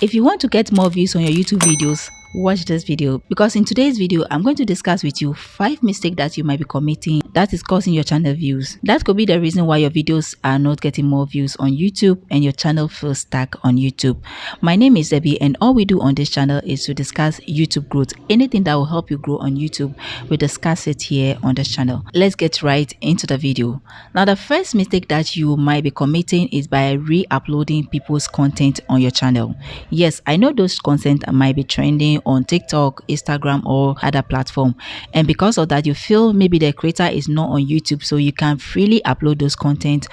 If you want to get more views on your YouTube videos, watch this video, because in today's video I'm going to discuss with you 5 mistakes that you might be committing that is causing your channel views. That could be the reason why your videos are not getting more views on YouTube and your channel feels stuck on YouTube. My name is Debbie, and all we do on this channel is to discuss YouTube growth. Anything that will help you grow on YouTube, we discuss it here on this channel. Let's get right into the video. Now, the first mistake that you might be committing is by re-uploading people's content on your channel. Yes, I know those content might be trending on TikTok, Instagram, or other platform, and because of that you feel maybe the creator is not on YouTube, so you can freely upload those content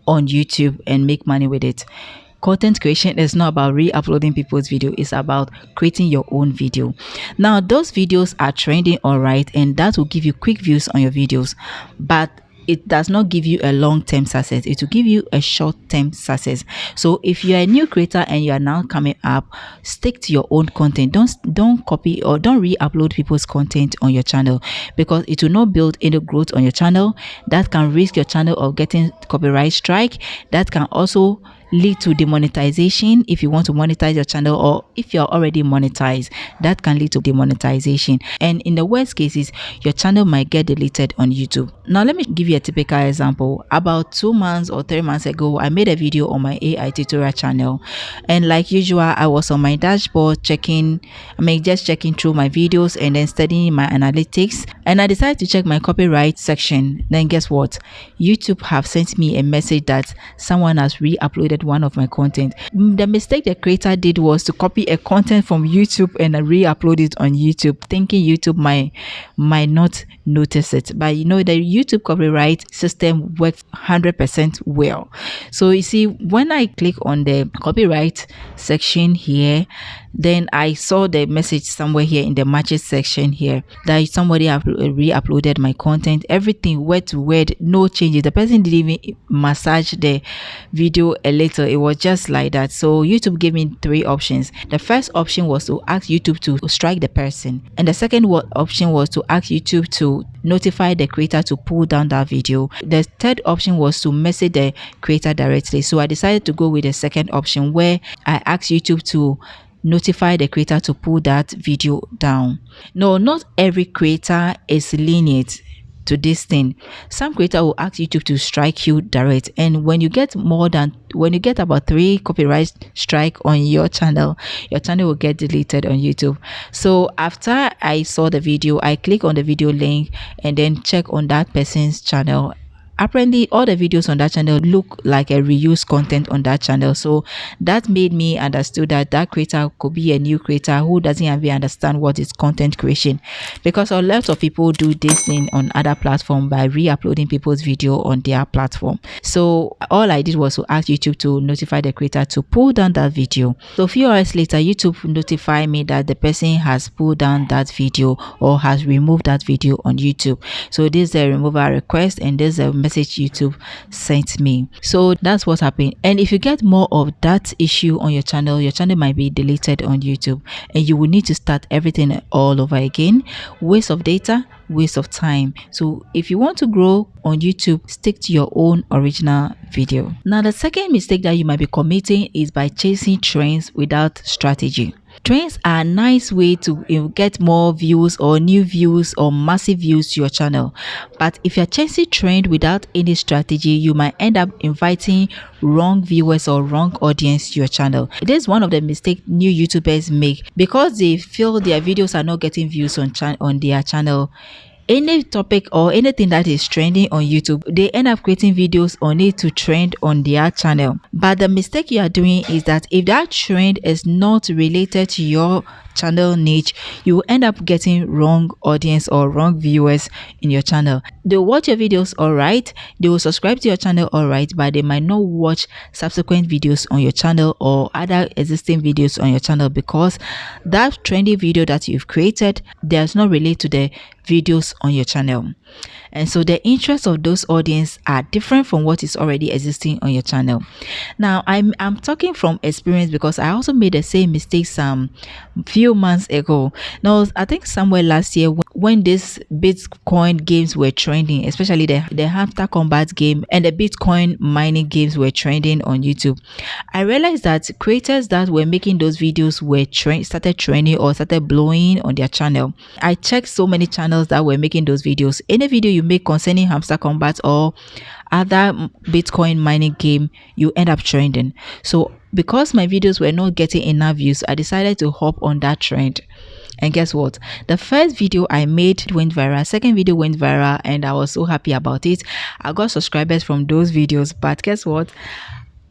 on YouTube and make money with it. Content creation is not about re-uploading people's video, it's about creating your own video. Now, those videos are trending, all right, and that will give you quick views on your videos, but it does not give you a long-term success. It will give you a short-term success. So if you are a new creator and you are now coming up, stick to your own content. Don't copy or don't re-upload people's content on your channel, because it will not build any growth on your channel. That can risk your channel of getting copyright strike. That can also lead to demonetization if you want to monetize your channel, or if you're already monetized, that can lead to demonetization, and in the worst cases your channel might get deleted on YouTube. Now let me give you a typical example. About 2 months or 3 months ago, I made a video on my AI tutorial channel, and like usual I was on my dashboard just checking through my videos and then studying my analytics, and I decided to check my copyright section. Then guess what? YouTube have sent me a message that someone has re-uploaded one of my content. The mistake the creator did was to copy a content from YouTube and re-upload it on YouTube, thinking YouTube might not notice it. But you know, the YouTube copyright system works 100% well. So you see, when I click on the copyright section here, then I saw the message somewhere here in the matches section here that somebody have re-uploaded my content. Everything word to word, no changes. The person didn't even massage the video a little. It was just like that. So YouTube gave me 3 options. The first option was to ask YouTube to strike the person, and the second option was to ask YouTube to notify the creator to pull down that video. The third option was to message the creator directly. So I decided to go with the second option, where I asked YouTube to notify the creator to pull that video down. No, not every creator is lenient to this thing. Some creator will ask YouTube to strike you direct, and when you get about 3 copyright strike on your channel will get deleted on YouTube. So after I saw the video, I click on the video link and then check on that person's channel. Apparently all the videos on that channel look like a reused content on that channel, so that made me understood that that creator could be a new creator who doesn't even understand what is content creation, because a lot of people do this thing on other platforms by re-uploading people's video on their platform. So all I did was to ask YouTube to notify the creator to pull down that video. So a few hours later, YouTube notified me that the person has pulled down that video or has removed that video on YouTube. So this is a removal request, and this is a message YouTube sent me. So that's what happened. And if you get more of that issue on your channel might be deleted on YouTube, and you will need to start everything all over again. Waste of data, waste of time. So if you want to grow on YouTube, stick to your own original video. Now, the second mistake that you might be committing is by chasing trends without strategy. Trends are a nice way to get more views or new views or massive views to your channel. But if you're chasing trend without any strategy, you might end up inviting wrong viewers or wrong audience to your channel. It is one of the mistakes new YouTubers make, because they feel their videos are not getting views on their channel. Any topic or anything that is trending on YouTube, they end up creating videos on it to trend on their channel. But the mistake you are doing is that if that trend is not related to your channel niche, you will end up getting wrong audience or wrong viewers in your channel. They watch your videos, all right, they will subscribe to your channel, all right, but they might not watch subsequent videos on your channel or other existing videos on your channel, because that trendy video that you've created does not relate to the videos on your channel. And so the interests of those audience are different from what is already existing on your channel. Now, I'm talking from experience, because I also made the same mistakes few few months ago. Now, I think somewhere last year when these Bitcoin games were trending, especially the hamster combat game and the Bitcoin mining games were trending on YouTube. I realized that creators that were making those videos were started trending or started blowing on their channel. I checked so many channels that were making those videos. Any video you make concerning hamster combat or other Bitcoin mining game, you end up trending. So because my videos were not getting enough views, I decided to hop on that trend. And guess what? The first video I made went viral, second video went viral, and I was so happy about it. I got subscribers from those videos, but guess what?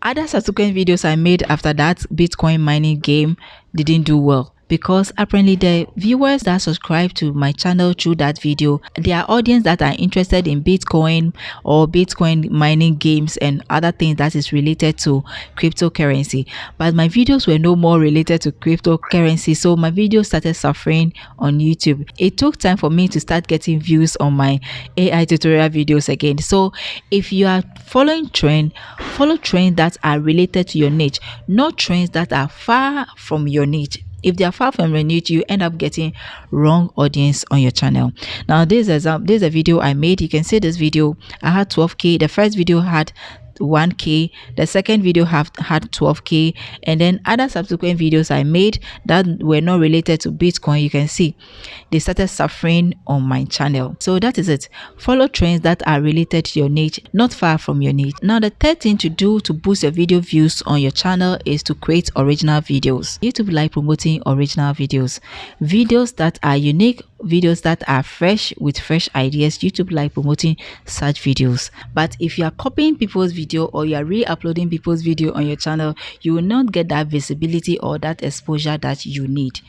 Other subsequent videos I made after that Bitcoin mining game didn't do well, because apparently the viewers that subscribe to my channel through that video, they are audience that are interested in Bitcoin or Bitcoin mining games and other things that is related to cryptocurrency. But my videos were no more related to cryptocurrency, so my videos started suffering on YouTube. It took time for me to start getting views on my AI tutorial videos again. So if you are following trend, follow trends that are related to your niche, not trends that are far from your niche. If they are far from your niche, you end up getting wrong audience on your channel. Now, this is a video I made. You can see this video. I had 12K. The first video had 1K, the second video had 12K, and then other subsequent videos I made that were not related to Bitcoin, you can see they started suffering on my channel. So that is it. Follow trends that are related to your niche, not far from your niche. Now, the third thing to do to boost your video views on your channel is to create original videos. YouTube like promoting original videos that are unique, videos that are fresh with fresh ideas. YouTube like promoting such videos. But if you are copying people's video or you are re-uploading people's video on your channel, you will not get that visibility or that exposure that you need.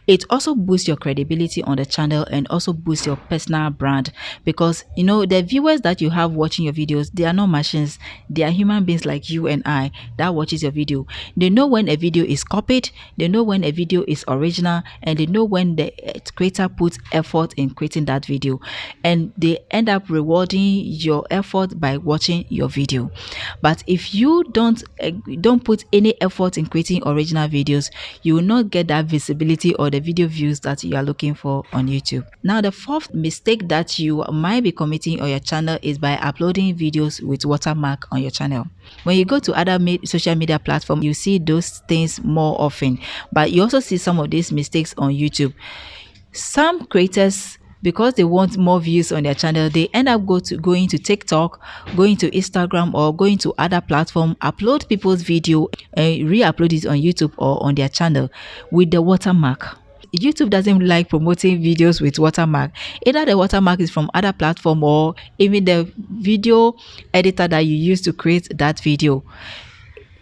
It also boosts your credibility on the channel and also boosts your personal brand, because you know the viewers that you have watching your videos, they are not machines. They are human beings like you and I that watches your video. They know when a video is copied, they know when a video is original, and they know when the creator puts effort in creating that video, and they end up rewarding your effort by watching your video. But if you don't put any effort in creating original videos, you will not get that visibility or the video views that you are looking for on YouTube. Now, the fourth mistake that you might be committing on your channel is by uploading videos with watermark on your channel. When you go to other social media platforms, you see those things more often, but you also see some of these mistakes on YouTube. Some creators, because they want more views on their channel, they end up going to TikTok, going to Instagram, or going to other platform, upload people's video and re-upload it on YouTube or on their channel with the watermark. YouTube doesn't like promoting videos with watermark. Either the watermark is from other platform or even the video editor that you use to create that video,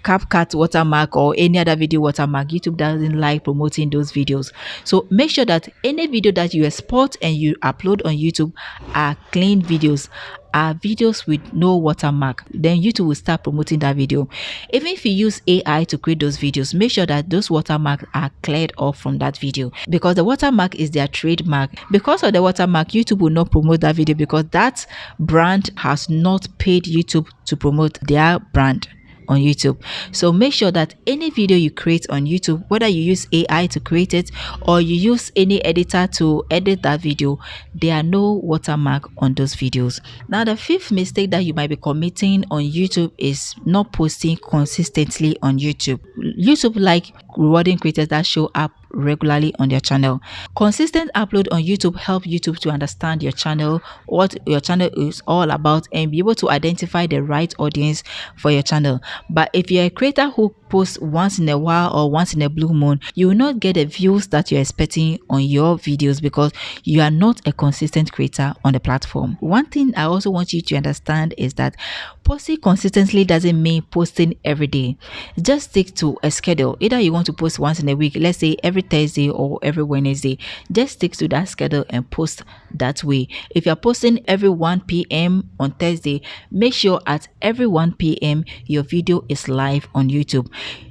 CapCut watermark or any other video watermark. YouTube doesn't like promoting those videos. So make sure that any video that you export and you upload on YouTube are clean videos, are videos with no watermark. Then YouTube will start promoting that video. Even if you use AI to create those videos, make sure that those watermarks are cleared off from that video, because the watermark is their trademark. Because of the watermark, YouTube will not promote that video, because that brand has not paid YouTube to promote their brand on YouTube. So make sure that any video you create on YouTube, whether you use AI to create it or you use any editor to edit that video, there are no watermark on those videos. Now, the fifth mistake that you might be committing on YouTube is not posting consistently on YouTube. YouTube like rewarding creators that show up regularly on their channel. Consistent upload on YouTube help YouTube to understand your channel, what your channel is all about, and be able to identify the right audience for your channel. But if you're a creator who posts once in a while or once in a blue moon, you will not get the views that you're expecting on your videos, because you are not a consistent creator on the platform. One thing I also want you to understand is that posting consistently doesn't mean posting every day. Just stick to a schedule. Either you want to post once in a week, let's say every Thursday or every Wednesday, just stick to that schedule and post that way. If you're posting every 1 p.m. on Thursday, make sure at every 1 p.m. your video is live on YouTube.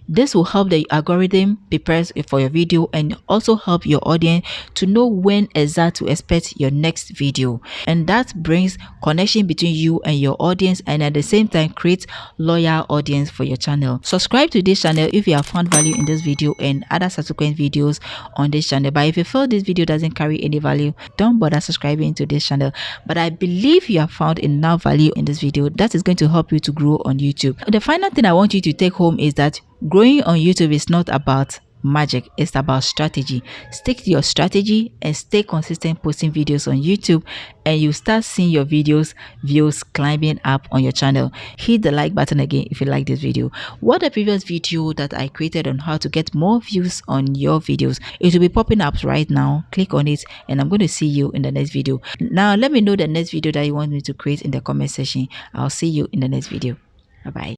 This will help the algorithm prepare for your video and also help your audience to know when exactly to expect your next video. And that brings connection between you and your audience, and at the same time create loyal audience for your channel. Subscribe to this channel if you have found value in this video and other subsequent videos on this channel. But if you feel this video doesn't carry any value, don't bother subscribing to this channel. But I believe you have found enough value in this video that is going to help you to grow on YouTube. The final thing I want you to take home is that growing on YouTube is not about magic, it's about strategy. Stick to your strategy and stay consistent posting videos on YouTube, and you start seeing your views climbing up on your channel. Hit the like button again if you like this video. Watch the previous video that I created on how to get more views on your videos. It will be popping up right now. Click on it and I'm going to see you in the next video. Now let me know the next video that you want me to create in the comment section. I'll see you in the next video. Bye bye.